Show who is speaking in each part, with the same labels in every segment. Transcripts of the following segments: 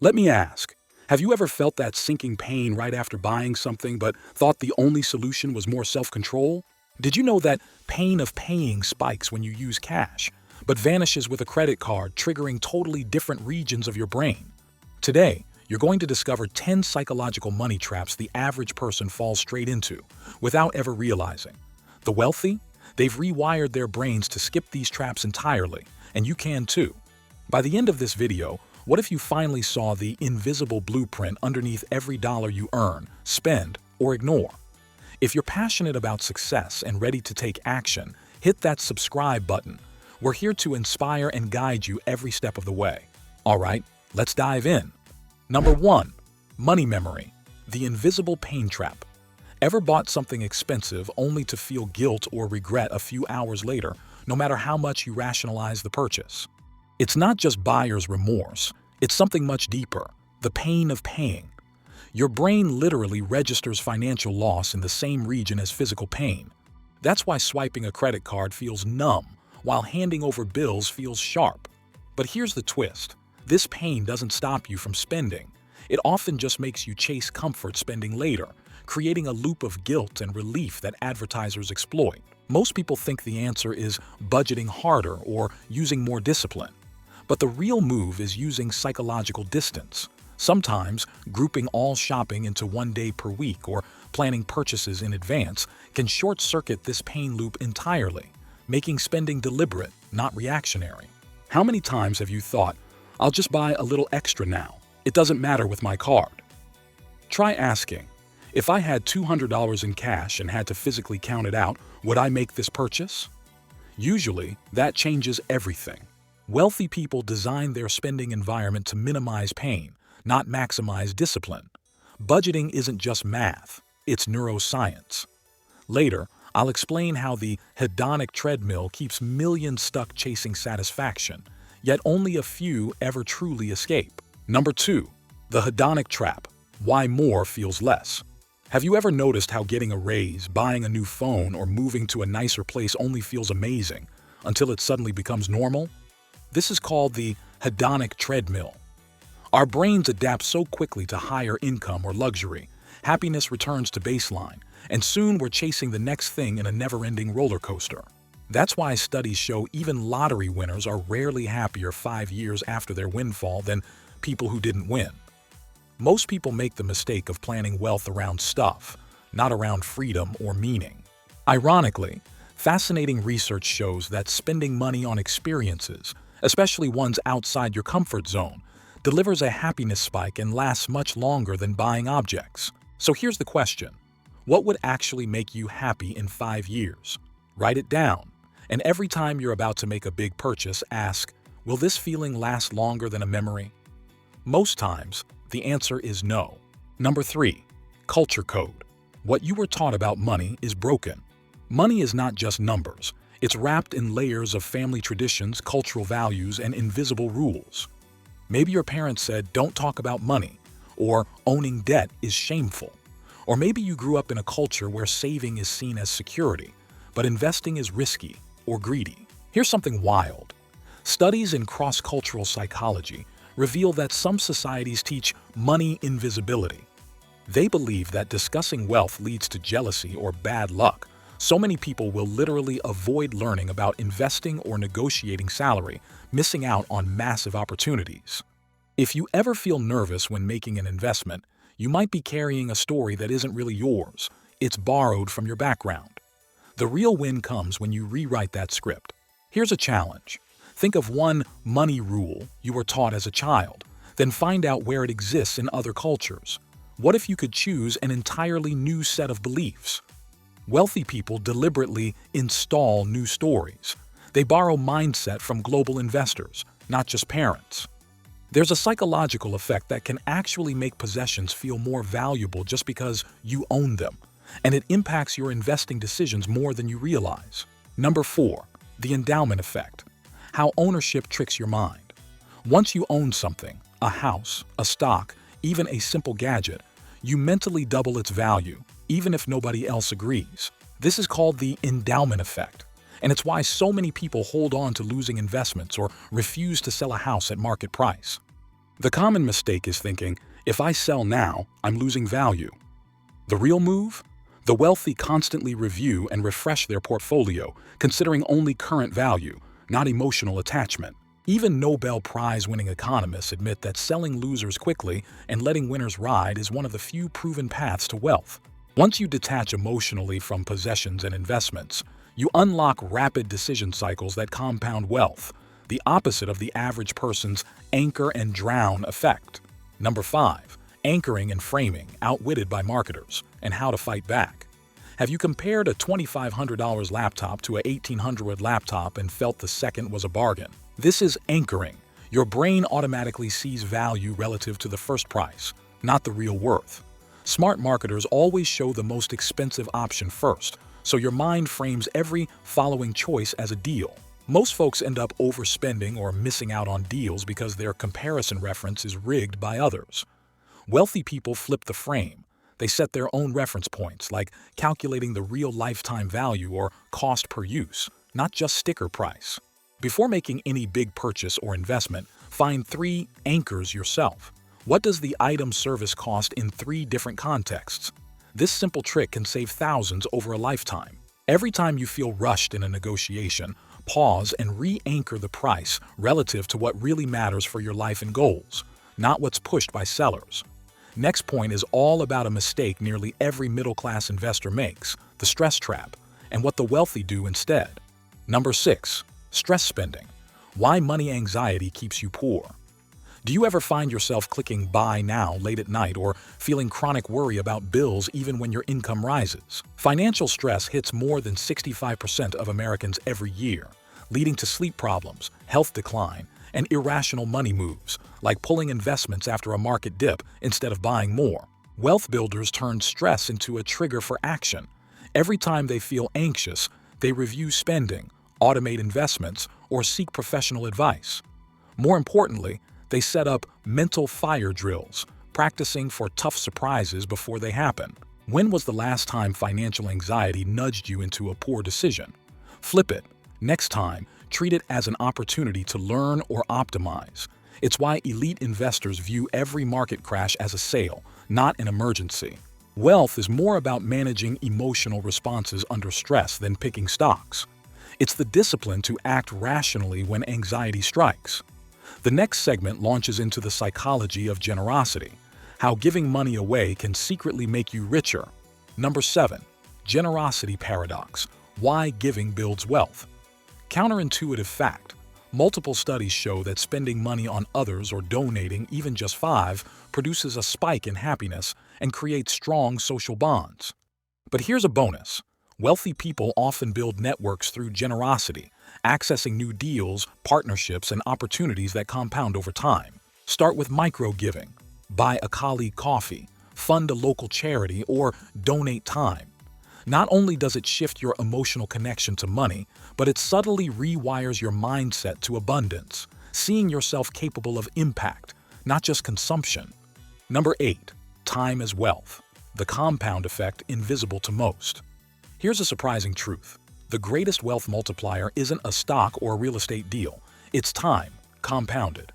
Speaker 1: Let me ask, have you ever felt that sinking pain right after buying something but thought the only solution was more self-control? Did you know that pain of paying spikes when you use cash, but vanishes with a credit card, triggering totally different regions of your brain? Today, you're going to discover 10 psychological money traps the average person falls straight into without ever realizing. The wealthy? They've rewired their brains to skip these traps entirely, and you can too. By the end of this video, what if you finally saw the invisible blueprint underneath every dollar you earn, spend, or ignore? If you're passionate about success and ready to take action, hit that subscribe button. We're here to inspire and guide you every step of the way. All right, let's dive in. Number 1. Money memory. The invisible pain trap. Ever bought something expensive only to feel guilt or regret a few hours later, no matter how much you rationalize the purchase? It's not just buyer's remorse, it's something much deeper, the pain of paying. Your brain literally registers financial loss in the same region as physical pain. That's why swiping a credit card feels numb, while handing over bills feels sharp. But here's the twist. This pain doesn't stop you from spending. It often just makes you chase comfort spending later, creating a loop of guilt and relief that advertisers exploit. Most people think the answer is budgeting harder or using more discipline. But the real move is using psychological distance. Sometimes, grouping all shopping into one day per week or planning purchases in advance can short-circuit this pain loop entirely, making spending deliberate, not reactionary. How many times have you thought, I'll just buy a little extra now. It doesn't matter with my card. Try asking, if I had $200 in cash and had to physically count it out, would I make this purchase? Usually, that changes everything. Wealthy people design their spending environment to minimize pain, not maximize discipline. Budgeting isn't just math, it's neuroscience. Later, I'll explain how the hedonic treadmill keeps millions stuck chasing satisfaction, yet only a few ever truly escape. Number 2. The hedonic trap. Why more feels less. Have you ever noticed how getting a raise, buying a new phone, or moving to a nicer place only feels amazing until it suddenly becomes normal? This is called the hedonic treadmill. Our brains adapt so quickly to higher income or luxury, happiness returns to baseline, and soon we're chasing the next thing in a never-ending roller coaster. That's why studies show even lottery winners are rarely happier 5 years after their windfall than people who didn't win. Most people make the mistake of planning wealth around stuff, not around freedom or meaning. Ironically, fascinating research shows that spending money on experiences, especially ones outside your comfort zone, delivers a happiness spike and lasts much longer than buying objects. So here's the question. What would actually make you happy in 5 years? Write it down. And every time you're about to make a big purchase, ask, will this feeling last longer than a memory? Most times, the answer is no. Number 3. Culture code. What you were taught about money is broken. Money is not just numbers. It's wrapped in layers of family traditions, cultural values, and invisible rules. Maybe your parents said, don't talk about money, or owning debt is shameful. Or maybe you grew up in a culture where saving is seen as security, but investing is risky or greedy. Here's something wild. Studies in cross-cultural psychology reveal that some societies teach money invisibility. They believe that discussing wealth leads to jealousy or bad luck. So many people will literally avoid learning about investing or negotiating salary, missing out on massive opportunities. If you ever feel nervous when making an investment, you might be carrying a story that isn't really yours. It's borrowed from your background. The real win comes when you rewrite that script. Here's a challenge. Think of one money rule you were taught as a child, then find out where it exists in other cultures. What if you could choose an entirely new set of beliefs? Wealthy people deliberately install new stories. They borrow mindset from global investors, not just parents. There's a psychological effect that can actually make possessions feel more valuable just because you own them, and it impacts your investing decisions more than you realize. Number 4. The endowment effect. How ownership tricks your mind. Once you own something, a house, a stock, even a simple gadget, you mentally double its value, even if nobody else agrees. This is called the endowment effect, and it's why so many people hold on to losing investments or refuse to sell a house at market price. The common mistake is thinking, if I sell now, I'm losing value. The real move? The wealthy constantly review and refresh their portfolio, considering only current value, not emotional attachment. Even Nobel Prize-winning economists admit that selling losers quickly and letting winners ride is one of the few proven paths to wealth. Once you detach emotionally from possessions and investments, you unlock rapid decision cycles that compound wealth, the opposite of the average person's anchor and drown effect. Number 5. Anchoring and framing, outwitted by marketers, and how to fight back. Have you compared a $2,500 laptop to a $1,800 laptop and felt the second was a bargain? This is anchoring. Your brain automatically sees value relative to the first price, not the real worth. Smart marketers always show the most expensive option first, so your mind frames every following choice as a deal. Most folks end up overspending or missing out on deals because their comparison reference is rigged by others. Wealthy people flip the frame. They set their own reference points, like calculating the real lifetime value or cost per use, not just sticker price. Before making any big purchase or investment, find 3 anchors yourself. What does the item service cost in 3 different contexts? This simple trick can save thousands over a lifetime. Every time you feel rushed in a negotiation, pause and re-anchor the price relative to what really matters for your life and goals, not what's pushed by sellers. Next point is all about a mistake nearly every middle-class investor makes, the stress trap, and what the wealthy do instead. Number 6. Stress spending. Why money anxiety keeps you poor. Do you ever find yourself clicking buy now late at night or feeling chronic worry about bills even when your income rises? Financial stress hits more than 65% of Americans every year, leading to sleep problems, health decline, and irrational money moves, like pulling investments after a market dip instead of buying more. Wealth builders turn stress into a trigger for action. Every time they feel anxious, they review spending, automate investments, or seek professional advice. More importantly, they set up mental fire drills, practicing for tough surprises before they happen. When was the last time financial anxiety nudged you into a poor decision? Flip it. Next time, treat it as an opportunity to learn or optimize. It's why elite investors view every market crash as a sale, not an emergency. Wealth is more about managing emotional responses under stress than picking stocks. It's the discipline to act rationally when anxiety strikes. The next segment launches into the psychology of generosity, how giving money away can secretly make you richer. Number 7. Generosity paradox. Why giving builds wealth. Counterintuitive fact. Multiple studies show that spending money on others or donating even just 5 produces a spike in happiness and creates strong social bonds. But here's a bonus. Wealthy people often build networks through generosity, accessing new deals, partnerships, and opportunities that compound over time. Start with micro-giving. Buy a colleague coffee, fund a local charity, or donate time. Not only does it shift your emotional connection to money, but it subtly rewires your mindset to abundance, seeing yourself capable of impact, not just consumption. Number 8. Time as wealth. The compound effect invisible to most. Here's a surprising truth. The greatest wealth multiplier isn't a stock or a real estate deal. It's time, compounded.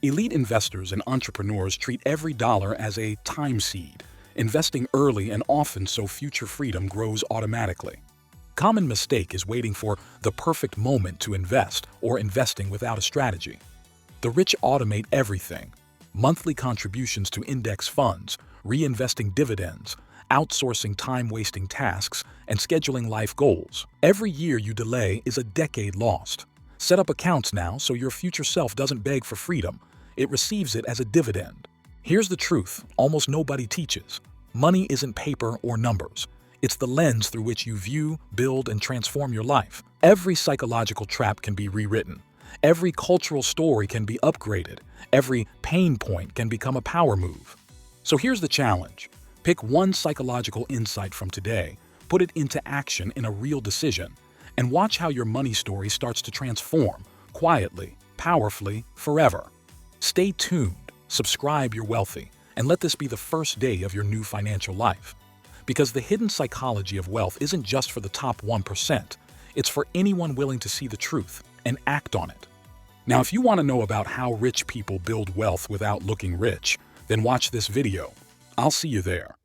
Speaker 1: Elite investors and entrepreneurs treat every dollar as a time seed, investing early and often so future freedom grows automatically. Common mistake is waiting for the perfect moment to invest or investing without a strategy. The rich automate everything. Monthly contributions to index funds, reinvesting dividends, outsourcing time-wasting tasks, and scheduling life goals. Every year you delay is a decade lost. Set up accounts now so your future self doesn't beg for freedom. It receives it as a dividend. Here's the truth almost nobody teaches. Money isn't paper or numbers. It's the lens through which you view, build, and transform your life. Every psychological trap can be rewritten. Every cultural story can be upgraded. Every pain point can become a power move. So here's the challenge. Pick one psychological insight from today, put it into action in a real decision, and watch how your money story starts to transform, quietly, powerfully, forever. Stay tuned, subscribe you're wealthy, and let this be the first day of your new financial life. Because the hidden psychology of wealth isn't just for the top 1%, it's for anyone willing to see the truth and act on it. Now, if you want to know about how rich people build wealth without looking rich, then watch this video. I'll see you there.